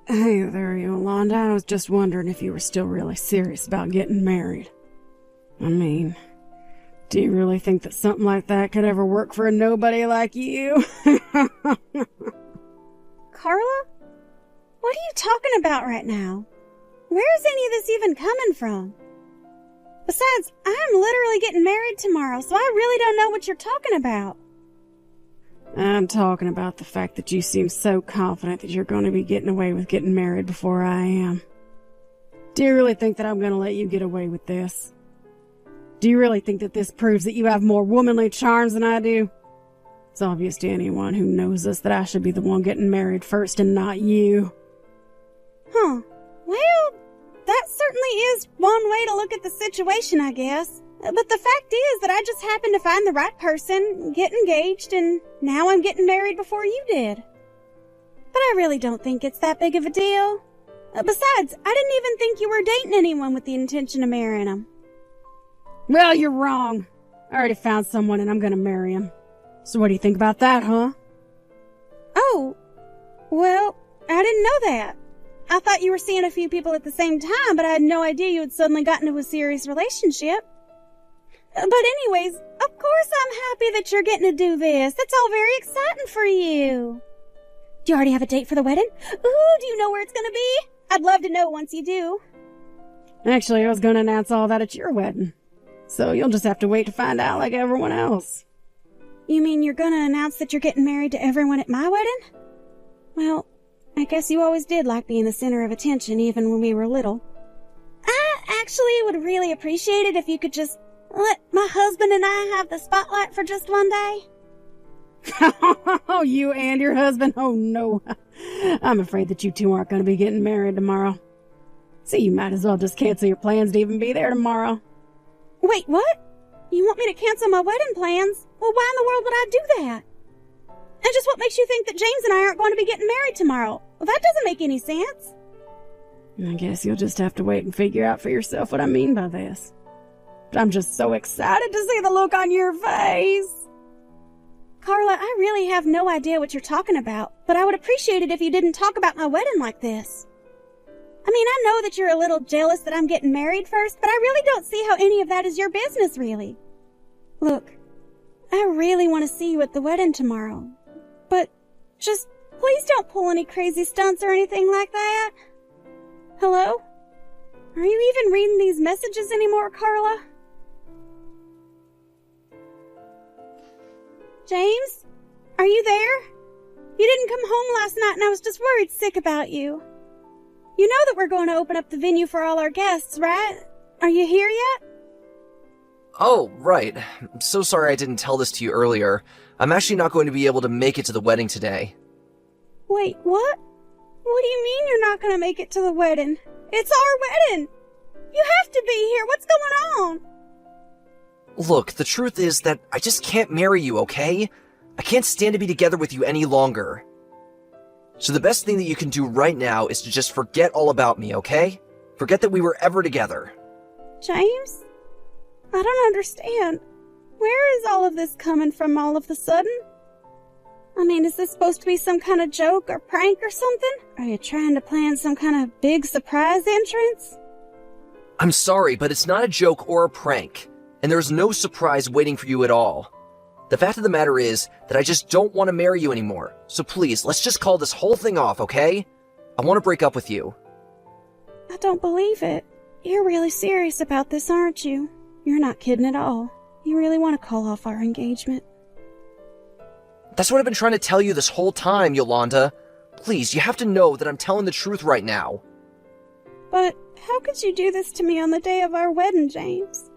Hey there, Yolanda. I was just wondering if you were still really serious about getting married. I mean, do you really think that something like that could ever work for a nobody like you? Carla? What are you talking about right now? Where is any of this even coming from? Besides, I'm literally getting married tomorrow, so I really don't know what you're talking about. I'm talking about the fact that you seem so confident that you're going to be getting away with getting married before I am. Do you really think that I'm going to let you get away with this? Do you really think that this proves that you have more womanly charms than I do? It's obvious to anyone who knows us that I should be the one getting married first and not you. Huh. Well, that certainly is one way to look at the situation, I guess. But the fact is that I just happened to find the right person, get engaged, and now I'm getting married before you did. But I really don't think it's that big of a deal. Besides, I didn't even think you were dating anyone with the intention of marrying him. Well, you're wrong. I already found someone and I'm gonna marry him. So what do you think about that, huh? Oh, well, I didn't know that. I thought you were seeing a few people at the same time, but I had no idea you had suddenly gotten into a serious relationship. But anyways, of course I'm happy that you're getting to do this. That's all very exciting for you. Do you already have a date for the wedding? Ooh, do you know where it's gonna be? I'd love to know once you do. Actually, I was gonna announce all that at your wedding. So you'll just have to wait to find out like everyone else. You mean you're gonna announce that you're getting married to everyone at my wedding? Well, I guess you always did like being the center of attention even when we were little. I actually would really appreciate it if you could just let my husband and I have the spotlight for just one day. Oh, you and your husband? Oh, no. I'm afraid that you two aren't going to be getting married tomorrow. So you might as well just cancel your plans to even be there tomorrow. Wait, what? You want me to cancel my wedding plans? Well, why in the world would I do that? And just what makes you think that James and I aren't going to be getting married tomorrow? Well, that doesn't make any sense. I guess you'll just have to wait and figure out for yourself what I mean by this. But I'm just so excited to see the look on your face. Carla, I really have no idea what you're talking about, but I would appreciate it if you didn't talk about my wedding like this. I mean, I know that you're a little jealous that I'm getting married first, but I really don't see how any of that is your business, really. Look, I really want to see you at the wedding tomorrow, but just please don't pull any crazy stunts or anything like that. Hello? Are you even reading these messages anymore, Carla? James? Are you there? You didn't come home last night and I was just worried sick about you. You know that we're going to open up the venue for all our guests, right? Are you here yet? Oh, right. I'm so sorry I didn't tell this to you earlier. I'm actually not going to be able to make it to the wedding today. Wait, what? What do you mean you're not going to make it to the wedding? It's our wedding! You have to be here! What's going on? Look, the truth is that I just can't marry you, okay? I can't stand to be together with you any longer. So the best thing that you can do right now is to just forget all about me, okay? Forget that we were ever together. James? I don't understand. Where is all of this coming from all of a sudden? I mean, is this supposed to be some kind of joke or prank or something? Are you trying to plan some kind of big surprise entrance? I'm sorry, but it's not a joke or a prank, and there's no surprise waiting for you at all. The fact of the matter is that I just don't want to marry you anymore, so please, let's just call this whole thing off, okay? I want to break up with you. I don't believe it. You're really serious about this, aren't you? You're not kidding at all. You really want to call off our engagement. That's what I've been trying to tell you this whole time, Yolanda. Please, you have to know that I'm telling the truth right now. But how could you do this to me on the day of our wedding, James?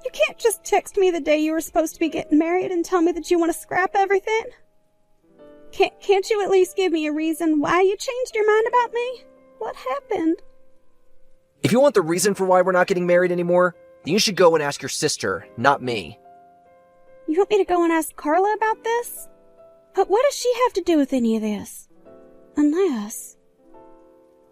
You can't just text me the day you were supposed to be getting married and tell me that you want to scrap everything. Can't you at least give me a reason why you changed your mind about me? What happened? If you want the reason for why we're not getting married anymore, then you should go and ask your sister, not me. You want me to go and ask Carla about this? But what does she have to do with any of this? Unless...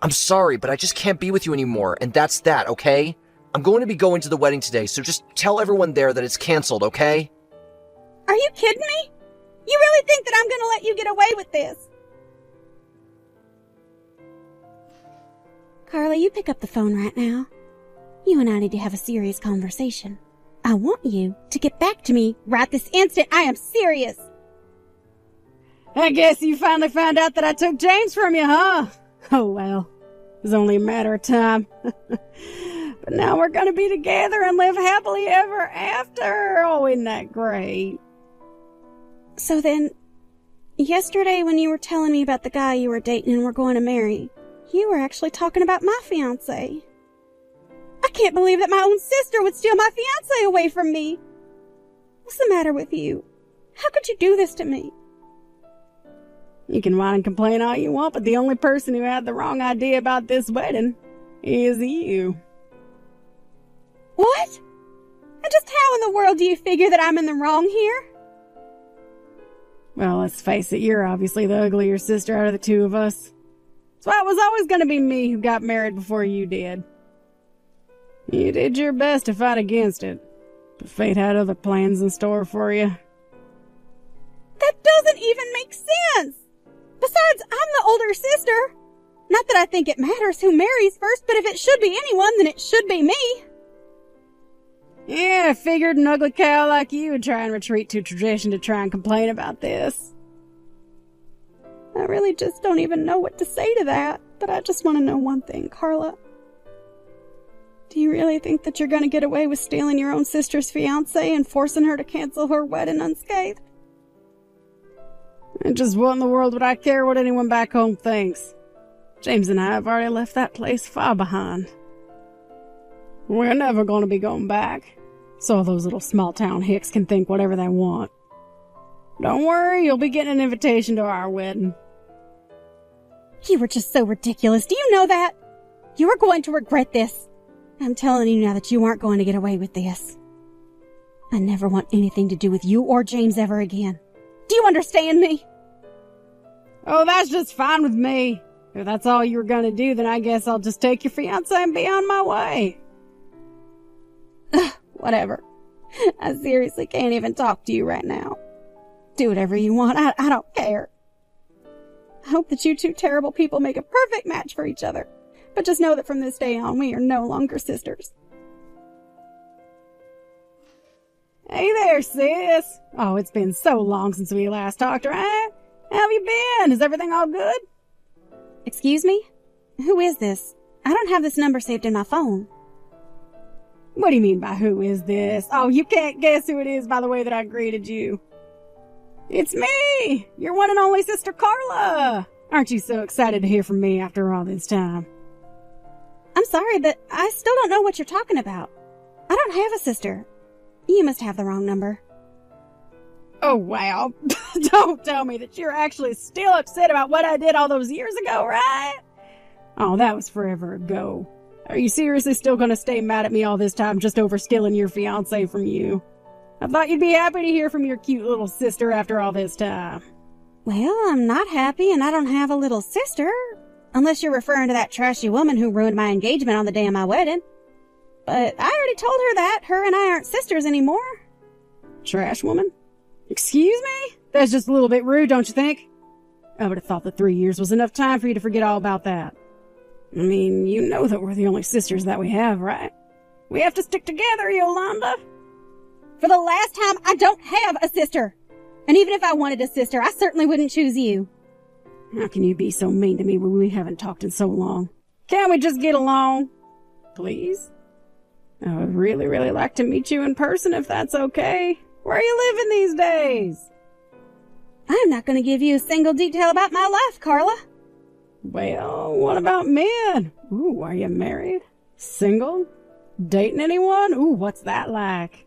I'm sorry, but I just can't be with you anymore, and that's that, okay? I'm going to be going to the wedding today, so just tell everyone there that it's canceled, okay? Are you kidding me? You really think that I'm going to let you get away with this? Carla, you pick up the phone right now. You and I need to have a serious conversation. I want you to get back to me right this instant. I am serious. I guess you finally found out that I took James from you, huh? Oh, well. It was only a matter of time. But now we're gonna be together and live happily ever after. Oh, isn't that great? So then, yesterday when you were telling me about the guy you were dating and were going to marry, you were actually talking about my fiancé. I can't believe that my own sister would steal my fiancé away from me. What's the matter with you? How could you do this to me? You can whine and complain all you want, but the only person who had the wrong idea about this wedding is you. What? And just how in the world do you figure that I'm in the wrong here? Well, let's face it, you're obviously the uglier sister out of the two of us. So it was always going to be me who got married before you did. You did your best to fight against it, but fate had other plans in store for you. That doesn't even make sense! Besides, I'm the older sister. Not that I think it matters who marries first, but if it should be anyone, then it should be me. Yeah, I figured an ugly cow like you would try and retreat to tradition to try and complain about this. I really just don't even know what to say to that, but I just want to know one thing, Carla. Do you really think that you're going to get away with stealing your own sister's fiancé and forcing her to cancel her wedding unscathed? And just what in the world would I care what anyone back home thinks? James and I have already left that place far behind. We're never going to be going back, so those little small-town hicks can think whatever they want. Don't worry, you'll be getting an invitation to our wedding. You were just so ridiculous. Do you know that? You are going to regret this. I'm telling you now that you aren't going to get away with this. I never want anything to do with you or James ever again. Do you understand me? Oh, that's just fine with me. If that's all you were gonna do, then I guess I'll just take your fiancé and be on my way. Whatever. I seriously can't even talk to you right now. Do whatever you want. I don't care. I hope that you two terrible people make a perfect match for each other. But just know that from this day on, we are no longer sisters. Hey there, sis. Oh, it's been so long since we last talked, right? How have you been? Is everything all good? Excuse me? Who is this? I don't have this number saved in my phone. What do you mean by who is this? Oh, you can't guess who it is by the way that I greeted you. It's me, your one and only sister Carla. Aren't you so excited to hear from me after all this time? I'm sorry, but I still don't know what you're talking about. I don't have a sister. You must have the wrong number. Oh, wow. Don't tell me that you're actually still upset about what I did all those years ago, right? Oh, that was forever ago. Are you seriously still gonna stay mad at me all this time just over stealing your fiancé from you? I thought you'd be happy to hear from your cute little sister after all this time. Well, I'm not happy and I don't have a little sister. Unless you're referring to that trashy woman who ruined my engagement on the day of my wedding. But I already told her that. Her and I aren't sisters anymore. Trash woman? Excuse me? That's just a little bit rude, don't you think? I would have thought that 3 years was enough time for you to forget all about that. I mean, you know that we're the only sisters that we have, right? We have to stick together, Yolanda. For the last time, I don't have a sister. And even if I wanted a sister, I certainly wouldn't choose you. How can you be so mean to me when we haven't talked in so long? Can't we just get along? Please? I would really, really like to meet you in person if that's okay. Where are you living these days? I'm not going to give you a single detail about my life, Carla. Well, what about men? Ooh, are you married? Single? Dating anyone? Ooh, what's that like?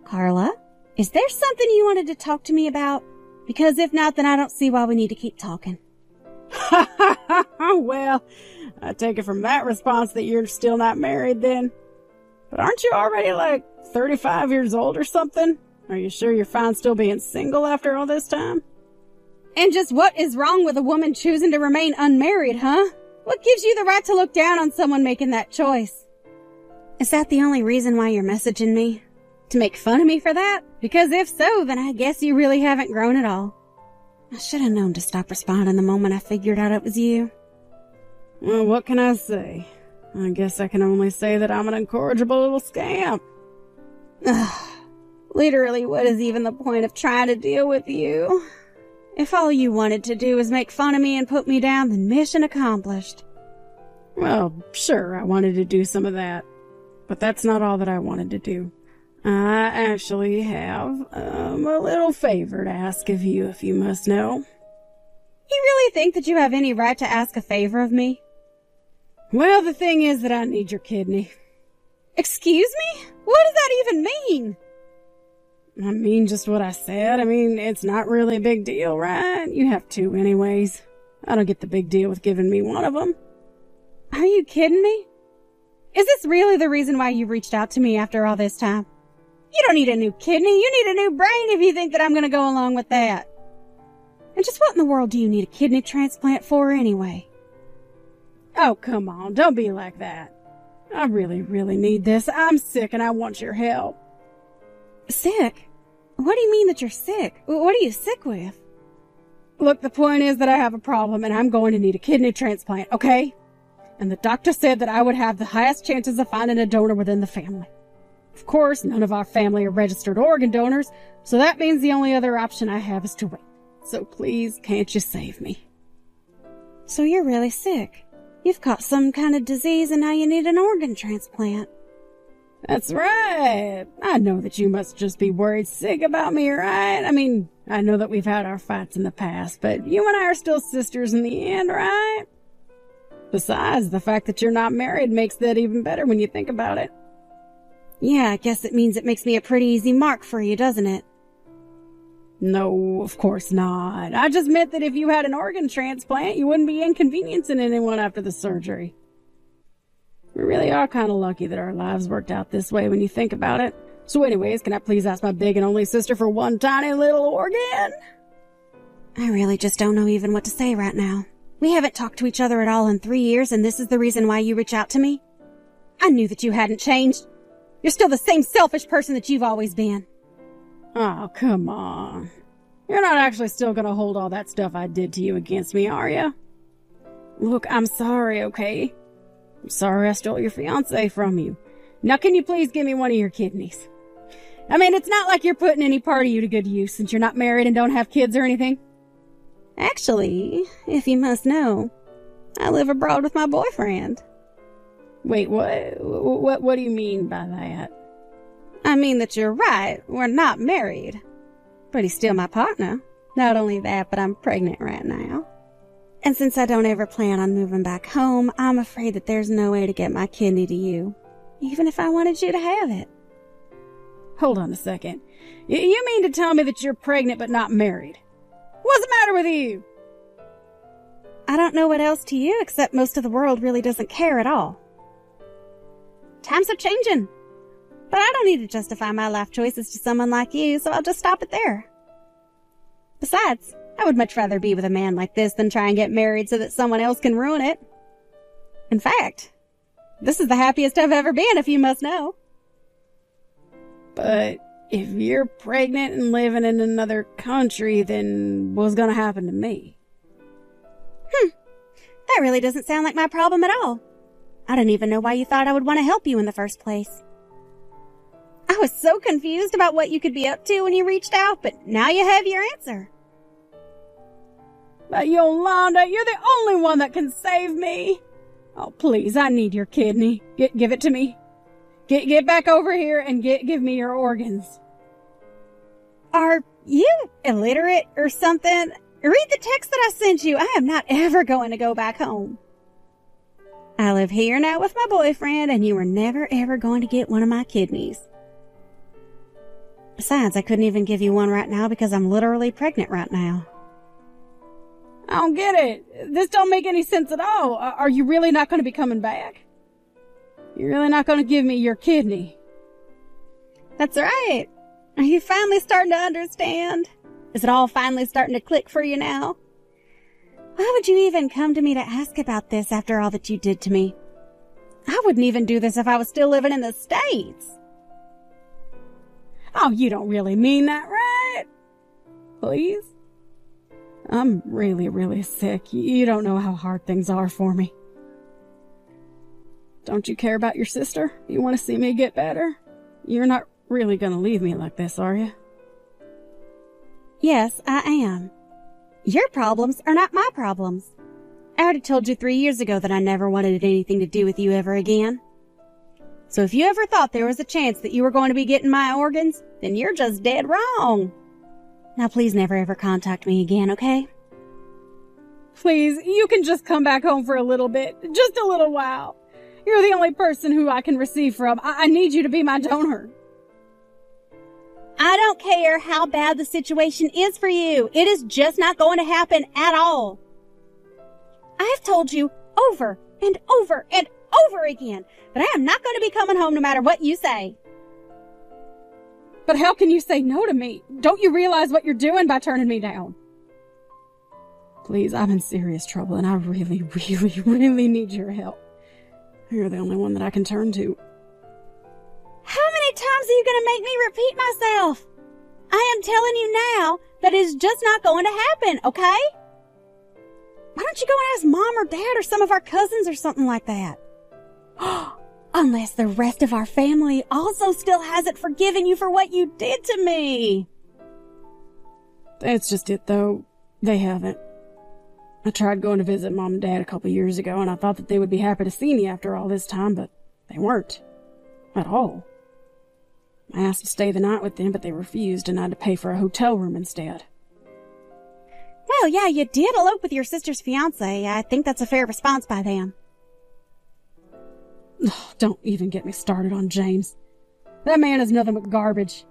Carla, is there something you wanted to talk to me about? Because if not, then I don't see why we need to keep talking. Well, I take it from that response that you're still not married then. But aren't you already like 35 years old or something? Are you sure you're fine still being single after all this time? And just what is wrong with a woman choosing to remain unmarried, huh? What gives you the right to look down on someone making that choice? Is that the only reason why you're messaging me? To make fun of me for that? Because if so, then I guess you really haven't grown at all. I should have known to stop responding the moment I figured out it was you. Well, what can I say? I guess I can only say that I'm an incorrigible little scamp. Literally, what is even the point of trying to deal with you? If all you wanted to do was make fun of me and put me down, then mission accomplished. Well, sure, I wanted to do some of that. But that's not all that I wanted to do. I actually have a little favor to ask of you, if you must know. You really think that you have any right to ask a favor of me? Well, the thing is that I need your kidney. Excuse me? What does that even mean? I mean just what I said. I mean, it's not really a big deal, right? You have two anyways. I don't get the big deal with giving me one of them. Are you kidding me? Is this really the reason why you reached out to me after all this time? You don't need a new kidney. You need a new brain if you think that I'm going to go along with that. And just what in the world do you need a kidney transplant for anyway? Oh, come on. Don't be like that. I really, really need this. I'm sick and I want your help. Sick? What do you mean that you're sick? What are you sick with? Look, the point is that I have a problem and I'm going to need a kidney transplant, okay? And the doctor said that I would have the highest chances of finding a donor within the family. Of course, none of our family are registered organ donors, so that means the only other option I have is to wait. So please, can't you save me? So you're really sick. You've caught some kind of disease and now you need an organ transplant. That's right. I know that you must just be worried sick about me, right? I mean, I know that we've had our fights in the past, but you and I are still sisters in the end, right? Besides, the fact that you're not married makes that even better when you think about it. Yeah, I guess it means it makes me a pretty easy mark for you, doesn't it? No, of course not. I just meant that if you had an organ transplant, you wouldn't be inconveniencing anyone after the surgery. We really are kind of lucky that our lives worked out this way when you think about it. So anyways, can I please ask my big and only sister for one tiny little organ? I really just don't know even what to say right now. We haven't talked to each other at all in 3 years, and this is the reason why you reach out to me? I knew that you hadn't changed. You're still the same selfish person that you've always been. Oh, come on. You're not actually still gonna hold all that stuff I did to you against me, are you? Look, I'm sorry, okay? I'm sorry I stole your fiancé from you. Now can you please give me one of your kidneys? I mean, it's not like you're putting any part of you to good use since you're not married and don't have kids or anything. Actually, if you must know, I live abroad with my boyfriend. Wait, what do you mean by that? I mean that you're right, we're not married. But he's still my partner. Not only that, but I'm pregnant right now. And since I don't ever plan on moving back home, I'm afraid that there's no way to get my kidney to you, even if I wanted you to have it. Hold on a second. You mean to tell me that you're pregnant but not married? What's the matter with you? I don't know what else to you, except most of the world really doesn't care at all. Times are changing. But I don't need to justify my life choices to someone like you, so I'll just stop it there. Besides, I would much rather be with a man like this than try and get married so that someone else can ruin it. In fact, this is the happiest I've ever been, if you must know. But if you're pregnant and living in another country, then what's gonna happen to me? That really doesn't sound like my problem at all. I don't even know why you thought I would want to help you in the first place. I was so confused about what you could be up to when you reached out, but now you have your answer. But Yolanda, you're the only one that can save me. Oh, please, I need your kidney. Give it to me. Get back over here and give me your organs. Are you illiterate or something? Read the text that I sent you. I am not ever going to go back home. I live here now with my boyfriend, and you are never ever going to get one of my kidneys. Besides, I couldn't even give you one right now because I'm literally pregnant right now. I don't get it. This don't make any sense at all. Are you really not going to be coming back? You're really not going to give me your kidney? That's right. Are you finally starting to understand? Is it all finally starting to click for you now? Why would you even come to me to ask about this after all that you did to me? I wouldn't even do this if I was still living in the States. Oh, you don't really mean that, right? Please? I'm really, really sick. You don't know how hard things are for me. Don't you care about your sister? You want to see me get better? You're not really going to leave me like this, are you? Yes, I am. Your problems are not my problems. I already told you 3 years ago that I never wanted anything to do with you ever again. So if you ever thought there was a chance that you were going to be getting my organs, then you're just dead wrong. Now please never ever contact me again, okay? Please, you can just come back home for a little bit. Just a little while. You're the only person who I can receive from. I need you to be my donor. I don't care how bad the situation is for you. It is just not going to happen at all. I've told you over and over and over again that I am not going to be coming home no matter what you say. But how can you say no to me? Don't you realize what you're doing by turning me down? Please, I'm in serious trouble and I really, really, really need your help. You're the only one that I can turn to. How many times are you going to make me repeat myself? I am telling you now that it is just not going to happen, okay? Why don't you go and ask Mom or Dad or some of our cousins or something like that? Unless the rest of our family also still hasn't forgiven you for what you did to me. That's just it, though. They haven't. I tried going to visit Mom and Dad a couple years ago, and I thought that they would be happy to see me after all this time, but they weren't. At all. I asked to stay the night with them, but they refused, and I had to pay for a hotel room instead. Well, yeah, you did elope with your sister's fiancé. I think that's a fair response by them. Oh, don't even get me started on James. That man is nothing but garbage.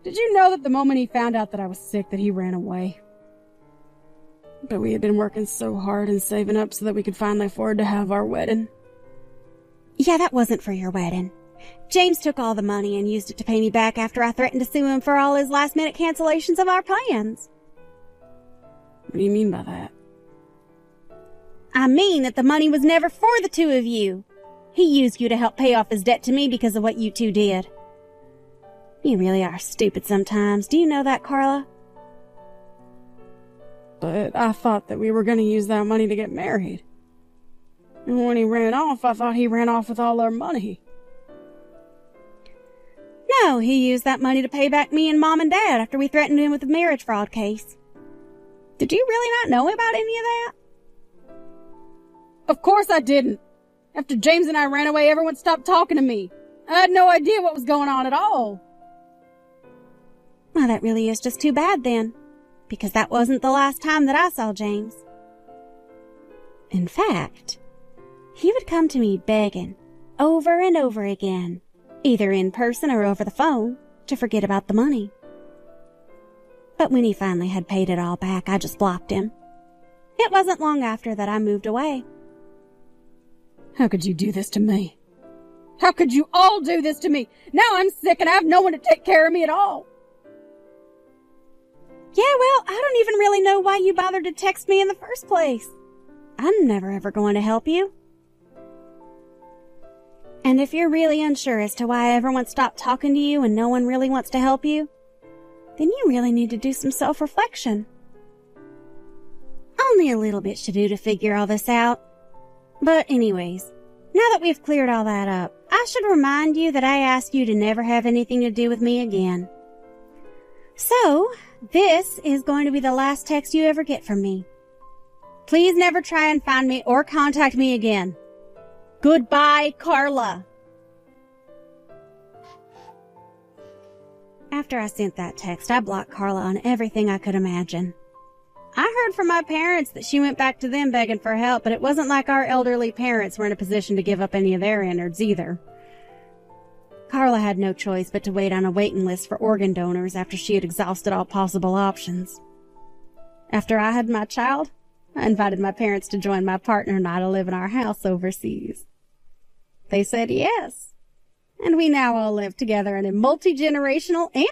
Did you know that the moment he found out that I was sick that he ran away? But we had been working so hard and saving up so that we could finally afford to have our wedding. Yeah, that wasn't for your wedding. James took all the money and used it to pay me back after I threatened to sue him for all his last-minute cancellations of our plans. What do you mean by that? I mean that the money was never for the two of you. He used you to help pay off his debt to me because of what you two did. You really are stupid sometimes. Do you know that, Carla? But I thought that we were going to use that money to get married. And when he ran off, I thought he ran off with all our money. No, he used that money to pay back me and Mom and Dad after we threatened him with a marriage fraud case. Did you really not know about any of that? Of course I didn't. After James and I ran away, everyone stopped talking to me. I had no idea what was going on at all. Well, that really is just too bad then, because that wasn't the last time that I saw James. In fact, he would come to me begging over and over again, either in person or over the phone, to forget about the money. But when he finally had paid it all back, I just blocked him. It wasn't long after that I moved away. How could you do this to me? How could you all do this to me? Now I'm sick and I have no one to take care of me at all. Yeah, well, I don't even really know why you bothered to text me in the first place. I'm never ever going to help you. And if you're really unsure as to why everyone stopped talking to you and no one really wants to help you, then you really need to do some self-reflection. Only a little bit should do to figure all this out. But anyways, now that we've cleared all that up, I should remind you that I asked you to never have anything to do with me again. So, this is going to be the last text you ever get from me. Please never try and find me or contact me again. Goodbye, Carla. After I sent that text, I blocked Carla on everything I could imagine. I heard from my parents that she went back to them begging for help, but it wasn't like our elderly parents were in a position to give up any of their innards either. Carla had no choice but to wait on a waiting list for organ donors after she had exhausted all possible options. After I had my child, I invited my parents to join my partner and I to live in our house overseas. They said yes, and we now all live together in a multi-generational and